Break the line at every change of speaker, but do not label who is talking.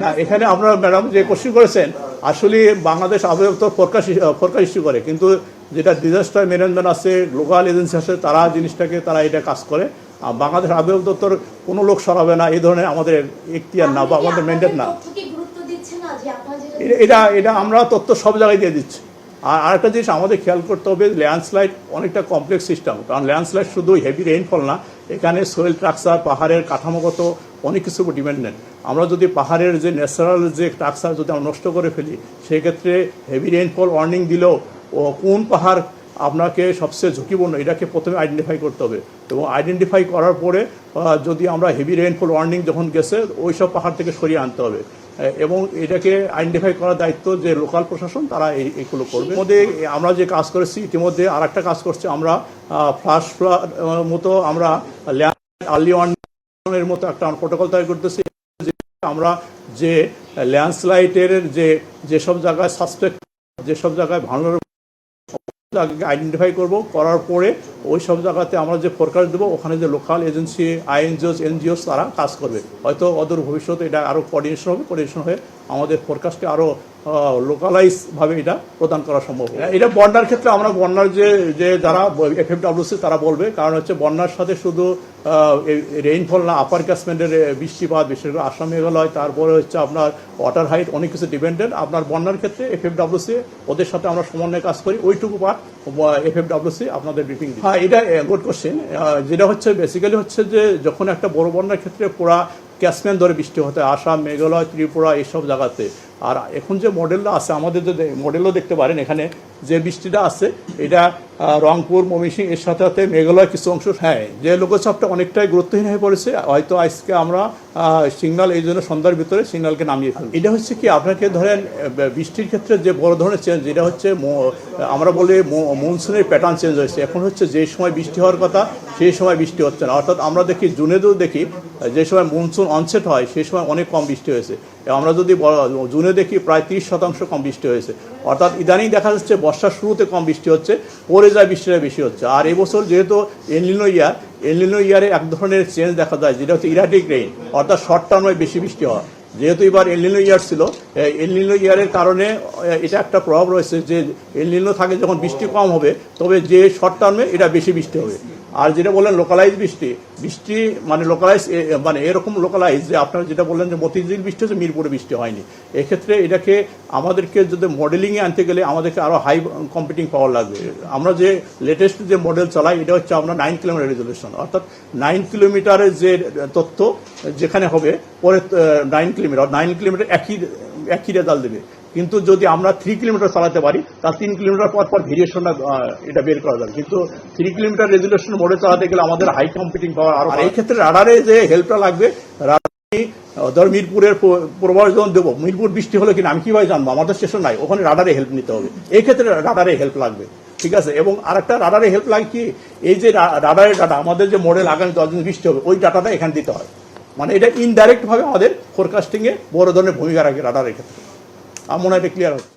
না, এখানে আপনারা ম্যাডাম যে কোশ্চেন করেছেন আসলে বাংলাদেশ আবহাওয়া দপ্তর ফোরকাস্ট ইস্যু করে, কিন্তু যেটা ডিজাস্টার ম্যানেজমেন্ট আছে, লোকাল এজেন্সি আছে, তারা জিনিসটাকে তারা এটা কাজ করে। আর বাংলাদেশ আবহাওয়া দপ্তর কোনো লোক সরাবে না, এই ধরনের আমাদের এখতিয়ার না বা আমাদের ম্যান্ডেট না। এটা আমরা তথ্য সব জায়গায় দিয়ে দিচ্ছি। আর আরেকটা জিনিস আমাদের খেয়াল করতে হবে, ল্যান্ডস্লাইড অনেকটা কমপ্লেক্স সিস্টেম, কারণ ল্যান্ডস্লাইড শুধু হেভি রেইনফল না, এখানে সোয়েল স্ট্রাকচার, পাহাড়ের কাঠামোগত অনেক কিছুর উপর ডিপেন্ডেন্ট। আমরা যদি পাহাড়ের যে ন্যাচারাল যে স্ট্রাকচার যদি আমরা নষ্ট করে ফেলি, সেক্ষেত্রে হেভি রেইনফল ওয়ার্নিং দিলেও কোন পাহাড় আপনাকে সবচেয়ে ঝুঁকিপূর্ণ এটাকে প্রথমে আইডেন্টিফাই করতে হবে, এবং আইডেন্টিফাই করার পরে যদি আমরা হেভি রেইনফল ওয়ার্নিং যখন গেছে ওই সব পাহাড় থেকে সরিয়ে আনতে হবে, এবং এটাকে আইডেন্টিফাই করার দায়িত্ব যে লোকাল প্রশাসন, তারা এইগুলো করবে। মধ্যে আমরা যে কাজ করেছি ইতিমধ্যে আর একটা কাজ করছি আমরা, ফ্লাশ ফ্লাড মতো আমরা আর্লি ওয়ার্নিংয়ের মতো একটা প্রোটোকল তৈরি করতেছি। আমরা যে ল্যান্ডস্লাইডের যেসব জায়গায় সাসপেক্ট, যেসব জায়গায় ভাঙনের আইডেন্টিফাই করার পরে ওই সব জায়গাতে আমরা যে ফোরকাস্ট দেবো, ওখানে যে লোকাল এজেন্সি, আইএনজিওস, এনজিওস তারা কাজ করবে। হয়তো অদূর ভবিষ্যতে এটা আরও কোঅর্ডিনেশন হয়ে আমাদের ফোরকাস্টকে আরও লোকালাইজভাবে এটা প্রদান করা সম্ভব। এটা বন্যার ক্ষেত্রে আমরা বন্যার যে যারা এফএফডব্লিউসি তারা বলবে, কারণ হচ্ছে বন্যার সাথে শুধু রেইনফল না, আপার ক্যাচমেন্টের বৃষ্টিপাত, বিশেষ করে আসাম, মেঘালয়, তারপরে হচ্ছে আপনার ওয়াটার হাইট, অনেক কিছু ডিপেন্ডেন্ট। আপনার বন্যার ক্ষেত্রে এফএফডব্লিউসি ওদের সাথে আমরা সমন্বয়ে কাজ করি, ওইটুকু পার্ট এফএফডব্লিউসি আপনাদের ব্রিফিং দিই। হ্যাঁ, এটা গুড কোশ্চেন। যেটা হচ্ছে বেসিক্যালি হচ্ছে যে যখন একটা বড় বন্যার ক্ষেত্রে পুরা ক্যাচমেন্ট ধরে বৃষ্টি হতে হয়, আসাম, মেঘালয়, ত্রিপুরা এইসব জায়গাতে। আর এখন যে মডেলটা আছে আমাদের, যে মডেলও দেখতে পারেন এখানে যে বৃষ্টিটা আছে, এটা রংপুর, ময়মনসিংহ এর সাথে সাথে মেঘালয় কিছু অংশ। হ্যাঁ, যে লঘুচাপটা অনেকটাই গুরুত্বহীন হয়ে পড়েছে, হয়তো আজকে আমরা সিগন্যাল এই জন্য সন্ধ্যার ভিতরে সিগন্যালকে নামিয়ে ফেলি। এটা হচ্ছে কি, আপনাকে ধরেন বৃষ্টির ক্ষেত্রে যে বড় ধরনের চেঞ্জ, যেটা হচ্ছে আমরা বলি মনসুনের প্যাটার্ন চেঞ্জ হয়েছে। এখন হচ্ছে যে সময় বৃষ্টি হওয়ার কথা সেই সময় বৃষ্টি হচ্ছে না। অর্থাৎ আমরা দেখি জুনেতেও দেখি যে সময় মনসুন অনসেট হয় সেই সময় অনেক কম বৃষ্টি হয়েছে। আমরা যদি জুনে দেখি প্রায় 30% কম বৃষ্টি হয়েছে। অর্থাৎ ইদানিং দেখা যাচ্ছে বর্ষার শুরুতে কম বৃষ্টি হচ্ছে, পরে যায় বৃষ্টিটা বেশি হচ্ছে। আর এবছর যেহেতু এলনিনো ইয়ারে এক ধরনের চেঞ্জ দেখা যায়, যেটা হচ্ছে ইরাটিক রেইন, অর্থাৎ শর্ট টার্মে বেশি বৃষ্টি হওয়া। যেহেতু এবার এলনিনো ইয়ার ছিল, এলনিনো ইয়ারের কারণে এটা একটা প্রভাব রয়েছে যে এলনিনো থাকে যখন বৃষ্টি কম হবে, তবে যে শর্ট টার্মে এটা বেশি বৃষ্টি হবে। আর যেটা বললেন লোকালাইজ বৃষ্টি মানে লোকালাইজ, মানে এরকম লোকালাইজ যে আপনারা যেটা বললেন যে মতিঝিল বৃষ্টি হচ্ছে, মিরপুরে বৃষ্টি হয়নি। এক্ষেত্রে এটাকে আমাদেরকে যদি মডেলিংয়ে আনতে গেলে আমাদেরকে আরও হাই কম্পিউটিং পাওয়ার লাগবে। আমরা যে লেটেস্ট যে মডেল চালাই এটা হচ্ছে আমরা 9 কিলোমিটার রেজলিউশন, অর্থাৎ 9 কিলোমিটারের যে তথ্য যেখানে হবে, পরে 9 কিলোমিটার একই রেজাল্ট দেবে। কিন্তু যদি আমরা 3 কিলোমিটার চালাতে পারি, তার 3 কিলোমিটার পর ভেরিয়েশনটা এটা বের করা যাবে। কিন্তু 3 কিলোমিটার রেজুলেশন মোডে চালাতে গেলে আমাদের হাই কম্পিউটিং পাওয়ার আর এই ক্ষেত্রে রাডারে যে হেল্পটা লাগবে, ধর মিরপুরের পূর্বাভাস যখন দেবো, মিরপুর বৃষ্টি হলো কিনা আমি কিভাবে জানবো, আমাদের স্টেশন নাই, ওখানে রাডারে হেল্প নিতে হবে। এই ক্ষেত্রে রাডারে হেল্প লাগবে, ঠিক আছে। এবং আরেকটা রাডারে হেল্প লাগে কি, এই যে রাডারের ডাটা, আমাদের যে মডেল আগামী 10 দিন বৃষ্টি হবে, ওই ডাটাটা এখানে দিতে হয়। মানে এটা ইনডাইরেক্ট ভাবে আমাদের ফোরকাস্টিংয়ে বড় ধরনের ভূমিকা রাখে রাডারের ক্ষেত্রে। আমার মনে হয় এটা ক্লিয়ার হচ্ছে।